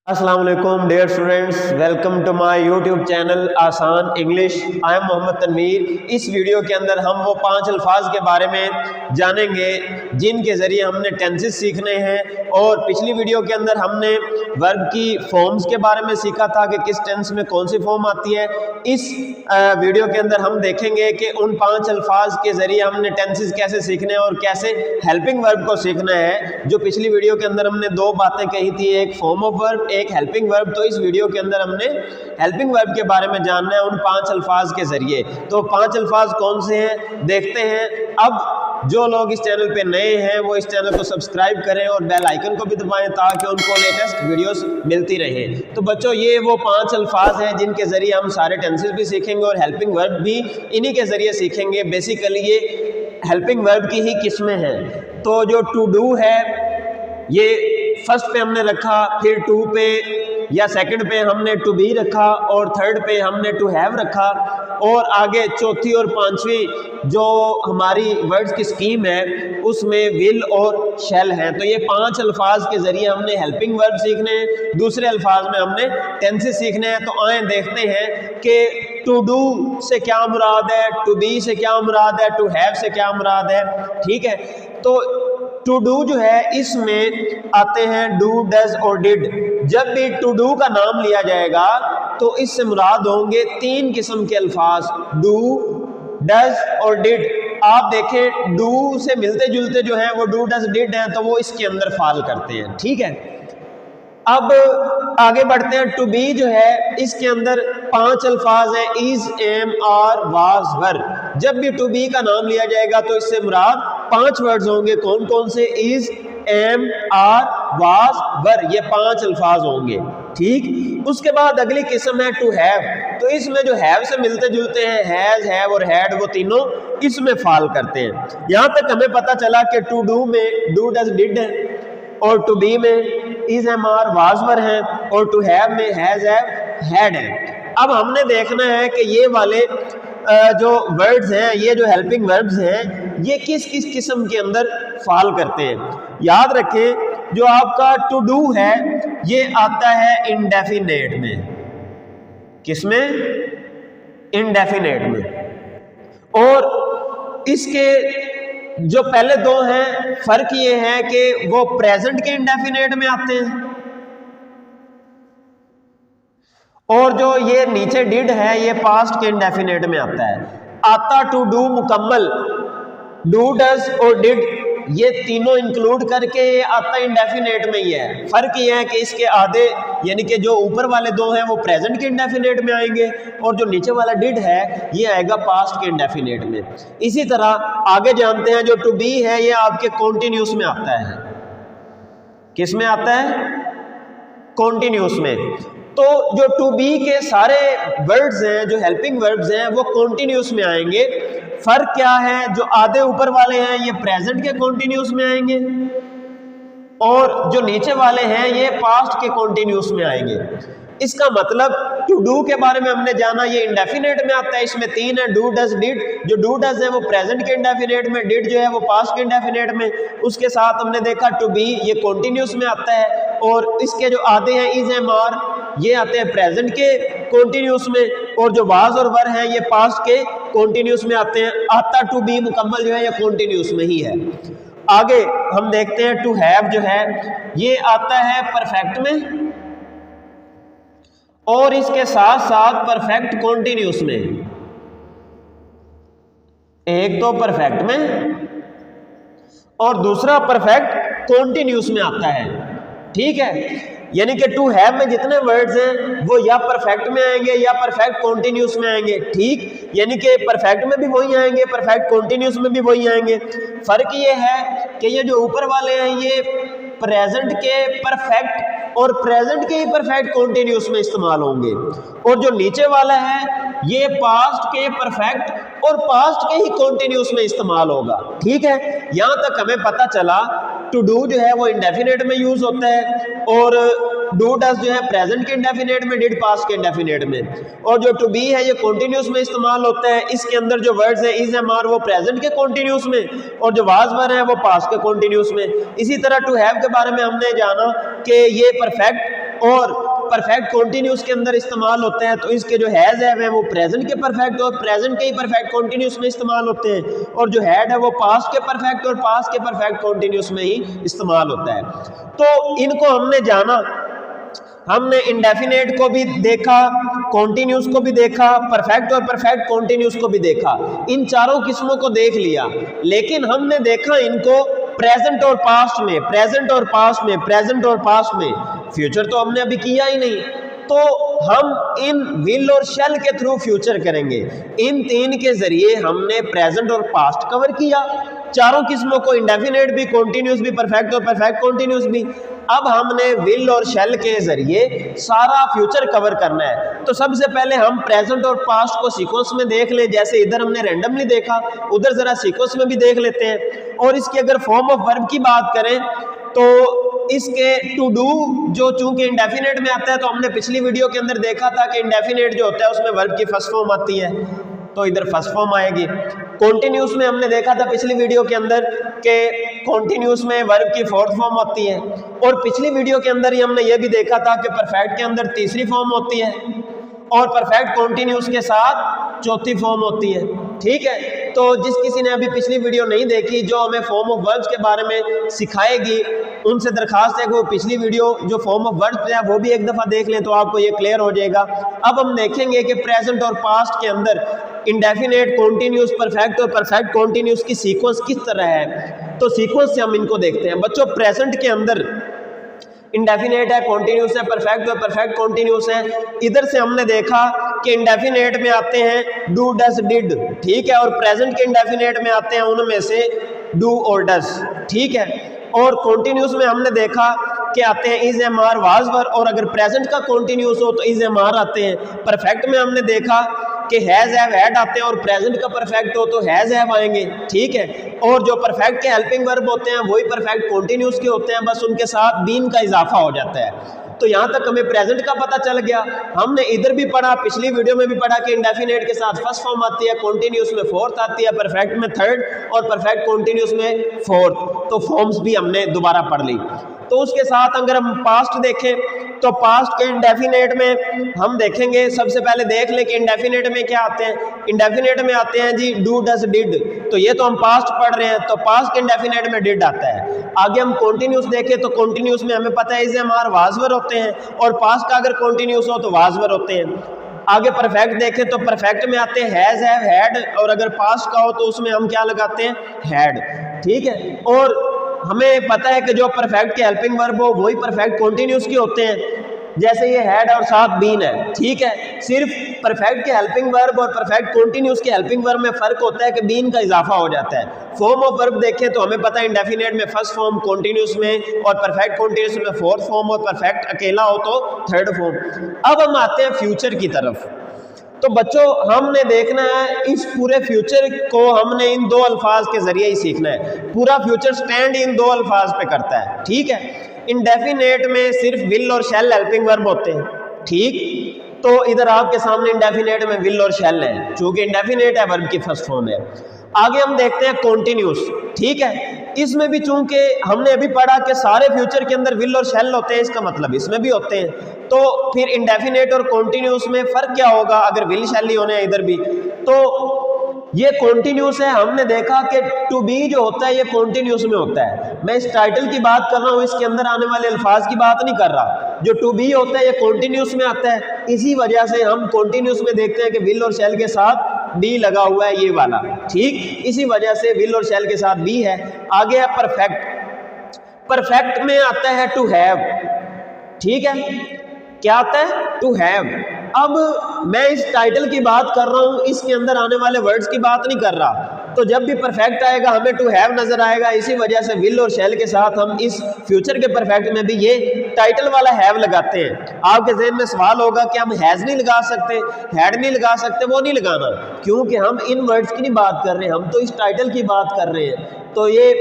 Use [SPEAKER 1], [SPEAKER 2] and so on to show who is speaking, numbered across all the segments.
[SPEAKER 1] अस्सलाम वालेकुम dear students, welcome to my YouTube channel Aasan English. I am Mohammad Tanveer. इस video के अंदर हम वो 5 अल्फाज के बारे में जानेंगे जिनके ज़रिए हमने टेंसेस सीखने हैं। और पिछली वीडियो के अंदर हमने वर्ब की फॉर्म्स के बारे में सीखा था कि किस टेंस में कौन सी फॉर्म आती है। इस वीडियो के अंदर हम देखेंगे कि उन 5 अल्फाज के ज़रिए हमने टेंसेस कैसे सीखने हैं और कैसे हेल्पिंग वर्ब को सीखना है। जो पिछली वीडियो के अंदर हमने 2 बातें कही थी, एक फॉर्म ऑफ वर्ब, एक हेल्पिंग वर्ब। तो इस वीडियो के अंदर हमने हेल्पिंग वर्ब के बारे में जानना है उन 5 अल्फाज के जरिए। तो 5 अल्फाज कौन से हैं देखते हैं। अब जो लोग इस चैनल पे नए हैं वो इस चैनल को सब्सक्राइब करें और बेल आइकन को भी दबाएं ताकि उनको लेटेस्ट वीडियोस मिलती रहे। तो बच्चों, ये वो 5 अल्फाज हैं जिनके जरिए हम सारे टेंसेस भी सीखेंगे और हेल्पिंग वर्ब भी इन्हीं के जरिए सीखेंगे। बेसिकली ये हेल्पिंग वर्ब की ही किस्में हैं। तो जो टू डू है ये फर्स्ट पे हमने रखा, फिर टू पे या सेकंड पे हमने टू बी रखा और थर्ड पे हमने टू हैव रखा। और आगे चौथी और पांचवी जो हमारी वर्ड्स की स्कीम है उसमें विल और शैल हैं। तो ये 5 अल्फाज के जरिए हमने हेल्पिंग वर्ब सीखने हैं, दूसरे अल्फाज में हमने टेंसेस सीखने हैं। तो आए देखते हैं कि टू डू से क्या मुराद है, टू बी से क्या मुराद है, टू हैव से क्या मुराद है। ठीक है, तो टू डू जो है इसमें आते हैं डू, डज और डिड। जब भी टू डू का नाम लिया जाएगा तो इससे मुराद होंगे 3 किस्म के अल्फाज, डू, डज और डिड। आप देखें डू से मिलते जुलते जो हैं वो डू, डज, डिड हैं, तो वो इसके अंदर फाल करते हैं। ठीक है, अब आगे बढ़ते हैं। टू बी जो है इसके अंदर 5 अल्फाज हैं, इज, एम, आर, वाज, वर। जब भी टू बी का नाम लिया जाएगा तो इससे मुराद 5 वर्ड्स होंगे। कौन कौन से? इज, एम, आर, वाज, वर, ये 5 अल्फाज होंगे। ठीक, उसके बाद अगली किस्म है टू हैव। तो इसमें जो हैव से मिलते जुलते हैं, हैज, हैव और हैड, वो तीनों इसमें फाल करते हैं। यहां तक हमें पता चला कि टू डू में डू, डज, डिड है और टू बी में इज, एम, आर, वाज, वर है और टू हैव में हैज, हैव, हैड है। अब हमने देखना है कि ये वाले जो वर्ड्स हैं, ये जो हेल्पिंग वर्ब्स हैं, ये किस किस किस्म के अंदर फाल करते हैं। याद रखें, जो आपका टू डू है ये आता है इंडेफिनेट में। किसमें? इंडेफिनेट में। और इसके जो पहले 2 हैं, फर्क ये है कि वो प्रेजेंट के इंडेफिनेट में आते हैं और जो ये नीचे डिड है ये पास्ट के इंडेफिनेट में आता है। आता टू डू मुकम्मल, डू, डज और डिड, ये तीनों इंक्लूड करके ये आता इंडेफिनेट में ही है। फर्क ये है कि इसके आधे यानी कि जो ऊपर वाले 2 हैं वो प्रेजेंट के इंडेफिनेट में आएंगे और जो नीचे वाला डिड है ये आएगा पास्ट के इंडेफिनेट में। इसी तरह आगे जानते हैं जो टू बी है ये आपके कॉन्टिन्यूस में आता है। किस में आता है? कॉन्टिन्यूस में। तो जो टू बी के सारे वर्ड्स हैं, जो हेल्पिंग वर्ब्स हैं, वो कॉन्टिन्यूस में आएंगे। फर्क क्या है? जो आधे ऊपर वाले हैं ये प्रेजेंट के कॉन्टिन्यूस में आएंगे और जो नीचे वाले हैं ये पास्ट के कॉन्टिन्यूस में आएंगे। इसका मतलब टू डू के बारे में हमने जाना, ये इंडेफिनेट में आता है। इसमें 3 है, डू, डज, डिड। जो डू, डज है वो प्रेजेंट के इंडेफिनेट में, डिड जो है वो पास्ट के इंडेफिनेट में। उसके साथ हमने देखा टू बी ये कॉन्टिन्यूस में आता है और इसके जो आधे हैं इज, एम, आर, ये आते हैं प्रेजेंट के कॉन्टिन्यूस में और जो वाज और वर हैं ये पास्ट के कॉन्टिन्यूस में आते हैं। आता टू बी मुकम्मल जो है ये कॉन्टिन्यूस में ही है। आगे हम देखते हैं टू हैव जो है ये आता है परफेक्ट में और इसके साथ साथ परफेक्ट कॉन्टिन्यूस में। एक तो परफेक्ट में और दूसरा परफेक्ट कॉन्टिन्यूस में आता है। ठीक है, यानी कि टू हैव में जितने वर्ड्स हैं वो या परफेक्ट में आएंगे या परफेक्ट कॉन्टिन्यूस में आएंगे। ठीक, यानी कि परफेक्ट में भी वही आएंगे, परफेक्ट कॉन्टिन्यूस में भी वही आएंगे। फर्क ये है कि ये जो ऊपर वाले हैं ये प्रेजेंट के परफेक्ट और प्रेजेंट के ही परफेक्ट कॉन्टिन्यूस में इस्तेमाल होंगे और जो नीचे वाला है ये पास्ट के परफेक्ट और पास्ट के ही कॉन्टिन्यूस में इस्तेमाल होगा। ठीक है, यहां तक हमें पता चला टू डू जो है वो इंडेफिनेट में यूज होता है और डू, डज जो है प्रेजेंट के इंडेफिनेट में, डिड पास्ट के इंडेफिनेट में। और जो टू बी है ये कॉन्टिन्यूस में इस्तेमाल होता है। इसके अंदर जो वर्ड्स है इज, एम, आर वो प्रेजेंट के कॉन्टिन्यूस में और जो वाज, वर है वो पास्ट के कॉन्टिन्यूस में। इसी तरह टू हैव के बारे में हमने जाना कि ये परफेक्ट और परफेक्ट कॉन्टिन्यूस के अंदर इस्तेमाल होते हैं, तो इसके जो हैज हैव है वो प्रेजेंट के परफेक्ट और प्रेजेंट के ही परफेक्ट कॉन्टिन्यूस में इस्तेमाल होते हैं, और जो हैड है वो पास्ट के परफेक्ट और पास्ट के परफेक्ट कॉन्टिन्यूस में ही इस्तेमाल होता है। तो इनको हमने जाना, हमने इंडेफिनेट को भी देखा, कॉन्टिन्यूस को भी देखा, परफेक्ट और परफेक्ट कॉन्टिन्यूस को भी देखा, इन चारों किस्मों को देख लिया। लेकिन हमने देखा इनको प्रेजेंट और पास्ट में, प्रेजेंट और पास्ट में, प्रेजेंट और पास्ट में, फ्यूचर तो हमने अभी किया ही नहीं। तो हम इन विल और शैल के थ्रू फ्यूचर करेंगे। इन तीन के जरिए हमने प्रेजेंट और पास्ट कवर किया, चारों किस्मों को, इंडेफिनेट भी, कॉन्टिन्यूस भी, परफेक्ट और परफेक्ट कॉन्टिन्यूस भी। अब हमने विल और शैल के जरिए सारा फ्यूचर कवर करना है। तो सबसे पहले हम प्रेजेंट और पास्ट को सीक्वेंस में देख लें, जैसे इधर हमने रैंडमली देखा, उधर जरा सीक्वेंस में भी देख लेते हैं। और इसकी अगर फॉर्म ऑफ वर्ब की बात करें तो इसके टू डू जो चूंकि इंडेफिनेट में आता है, तो हमने पिछली वीडियो के अंदर देखा था कि इंडेफिनेट जो होता है उसमें वर्ब की फर्स्ट फॉर्म आती है, तो इधर फर्स्ट फॉर्म आएगी। कॉन्टिन्यूस में हमने देखा था पिछली वीडियो के अंदर कि कॉन्टिन्यूस में वर्ब की फोर्थ फॉर्म होती है, और पिछली वीडियो के अंदर ही हमने ये भी देखा था कि परफेक्ट के अंदर तीसरी फॉर्म होती है और परफेक्ट कॉन्टिन्यूस के साथ चौथी फॉर्म होती है। ठीक है, तो जिस किसी ने अभी पिछली वीडियो नहीं देखी जो हमें फॉर्म ऑफ वर्ब्स के बारे में सिखाएगी, उनसे दरखास्त है कि वो पिछली वीडियो जो फॉर्म ऑफ वर्ब्स है वो भी एक दफ़ा देख लें, तो आपको ये क्लियर हो जाएगा। अब हम देखेंगे कि प्रेजेंट और पास्ट के अंदर इंडेफिनेट, कॉन्टिन्यूस, परफेक्ट और परफेक्ट कॉन्टिन्यूस की सीक्वेंस किस तरह है। तो सीक्वेंस से हम इनको देखते हैं। बच्चों, प्रेजेंट के अंदर इंडेफिनेट है, कॉन्टिन्यूस है, परफेक्ट और परफेक्ट कॉन्टिन्यूस है। इधर से हमने देखा कि इंडेफिनेट में आते हैं डू, डस, डिड, ठीक है, और प्रेजेंट के इंडेफिनेट में आते हैं उनमें से डू और डस, ठीक है। और कॉन्टिन्यूस में हमने देखा कि आते हैं इज, एम, आर, वाज, वर, और अगर प्रेजेंट का कॉन्टिन्यूस हो तो इज, एम, आर आते हैं। परफेक्ट में हमने देखा कि हैज, हैव, हैड आते हैं, और प्रेजेंट का परफेक्ट हो तो हैज, हैव आएंगे, ठीक है। और जो परफेक्ट के हेल्पिंग वर्ब होते हैं वही परफेक्ट कॉन्टिन्यूस के होते हैं, बस उनके साथ बीन का इजाफा हो जाता है। तो यहाँ तक हमें प्रेजेंट का पता चल गया। हमने इधर भी पढ़ा, पिछली वीडियो में भी पढ़ा कि इंडेफिनेट के साथ फर्स्ट फॉर्म आती है, कॉन्टिन्यूस में फोर्थ आती है, परफेक्ट में थर्ड और परफेक्ट कॉन्टिन्यूस में फोर्थ। तो फॉर्म्स भी हमने दोबारा पढ़ ली। तो उसके साथ अगर हम पास्ट देखें तो पास्ट के इंडेफिनेट में हम देखेंगे, सबसे पहले देख लें कि इंडेफिनेट में क्या आते हैं। इंडेफिनेट में आते हैं जी डू, डस, डिड, तो ये तो हम पास्ट पढ़ रहे हैं, तो पास्ट के इंडेफिनेट में डिड आता है। आगे हम कॉन्टिन्यूस देखें तो कॉन्टिन्यूस में हमें पता है इज, एम, आर, वाज, वर होते हैं, और पास्ट का अगर कॉन्टिन्यूस हो तो वाज, वर होते हैं। आगे परफेक्ट देखें तो परफेक्ट में आते हैं हैज, हैव, हैड, और अगर पास्ट का हो तो उसमें हम क्या लगाते हैं, हैड, ठीक है। और हमें पता है कि जो परफेक्ट के हेल्पिंग वर्ब हो वही परफेक्ट कॉन्टिन्यूस के होते हैं, जैसे ये हैड और साथ बीन है, ठीक है। सिर्फ परफेक्ट के हेल्पिंग वर्ब और परफेक्ट कॉन्टिन्यूस के हेल्पिंग वर्ब में फर्क होता है कि बीन का इजाफा हो जाता है। फॉर्म ऑफ वर्ब देखें तो हमें पता है इंडेफिनेट में फर्स्ट फॉर्म, कॉन्टिन्यूस में और परफेक्ट कॉन्टिन्यूस में फोर्थ फॉर्म, और परफेक्ट अकेला हो तो थर्ड फॉर्म। अब हम आते हैं फ्यूचर की तरफ। तो बच्चों, हमने देखना है इस पूरे फ्यूचर को, हमने इन दो अल्फाज के जरिए ही सीखना है। पूरा फ्यूचर स्टैंड इन दो अल्फाज पे करता है, ठीक है। इंडेफिनेट में सिर्फ विल और शैल हेल्पिंग वर्ब होते हैं, ठीक। तो इधर आपके सामने इंडेफिनेट में विल और शैल है, चूंकि इंडेफिनेट है, वर्ब की फर्स्ट फॉर्म है। आगे हम देखते हैं कॉन्टिन्यूस, ठीक है। इसमें भी चूंकि हमने अभी पढ़ा कि सारे फ्यूचर के अंदर विल और शैल होते हैं, इसका मतलब इसमें भी होते हैं। तो फिर इंडेफिनेट और कॉन्टिन्यूस में फर्क क्या होगा अगर विल शैल ही होने हैं इधर भी। तो ये कॉन्टिन्यूस है। हमने देखा कि टू बी जो होता है ये कॉन्टिन्यूस में होता है। मैं इस टाइटल की बात कर रहा हूँ, इसके अंदर आने वाले अल्फाज की बात नहीं कर रहा। जो टू बी होता है ये कॉन्टिन्यूस में आता है, इसी वजह से हम कॉन्टिन्यूस में देखते हैं कि विल और शैल के साथ बी लगा हुआ है, ये वाला, ठीक। इसी वजह से विल और शैल के साथ बी है। आगे है परफेक्ट। परफेक्ट में आता है टू हैव, ठीक है। क्या आता है, टू हैव। अब मैं इस टाइटल की बात कर रहा हूं, इसके अंदर आने वाले वर्ड्स की बात नहीं कर रहा। तो जब भी परफेक्ट आएगा हमें टू हैव नजर आएगा, इसी वजह से विल और शैल के साथ हम इस फ्यूचर के परफेक्ट में भी ये टाइटल वाला हैव लगाते हैं। आपके ज़हन में सवाल होगा कि हम हैज नहीं लगा सकते, हैड नहीं लगा सकते, वो नहीं लगाना, क्योंकि हम इन वर्ड्स की नहीं बात कर रहे हैं, हम तो इस टाइटल की बात कर रहे हैं। तो ये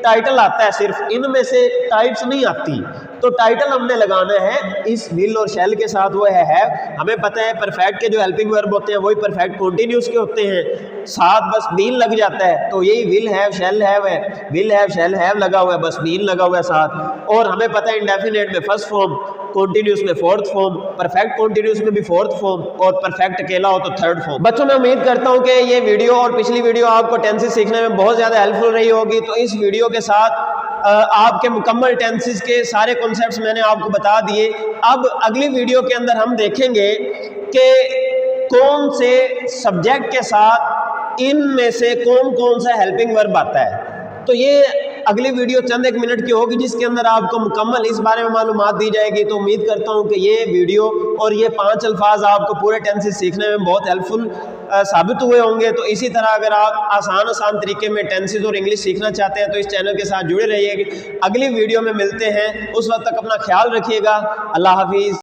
[SPEAKER 1] टाइटल आता है, सिर्फ इनमें से टाइप्स नहीं आती। तो टाइटल हमने लगाना है इस विल और शैल के साथ, वो है। हमें पता है परफेक्ट के जो हेल्पिंग वर्ब होते हैं वही परफेक्ट कॉन्टिन्यूस के होते हैं, साथ बस बीन लग जाता है। तो यही विल हैव शैल हैव है, विल हैव शैल हैव लगा हुआ है, बस बीन लगा हुआ है साथ। और हमें पता है इंडेफिनेट में फर्स्ट फॉर्म, कॉन्टिन्यूस में फोर्थ फॉर्म, परफेक्ट कॉन्टिन्यूस में भी फोर्थ फॉर्म और परफेक्ट अकेला हो तो थर्ड फॉर्म। बच्चों मैं उम्मीद करता हूं कि ये वीडियो और पिछली वीडियो आपको टेंसेस सीखने में बहुत ज़्यादा हेल्पफुल रही होगी। तो इस वीडियो के साथ आपके मुकम्मल टेंसेस के सारे कॉन्सेप्ट्स मैंने आपको बता दिए। अब अगली वीडियो के अंदर हम देखेंगे कि कौन से सब्जेक्ट के साथ इनमें से कौन कौन सा हेल्पिंग वर्ब आता है। तो ये अगली वीडियो चंद एक मिनट की होगी जिसके अंदर आपको मुकम्मल इस बारे में मालूमात दी जाएगी। तो उम्मीद करता हूँ कि ये वीडियो और ये 5 अल्फाज आपको पूरे टेंसेस सीखने में बहुत हेल्पफुल साबित हुए होंगे। तो इसी तरह अगर आप आसान तरीके में टेंसेस और इंग्लिश सीखना चाहते हैं तो इस चैनल के साथ जुड़े रहिएगा। अगली वीडियो में मिलते हैं, उस वक्त तक अपना ख्याल रखिएगा। अल्लाह हाफिज़।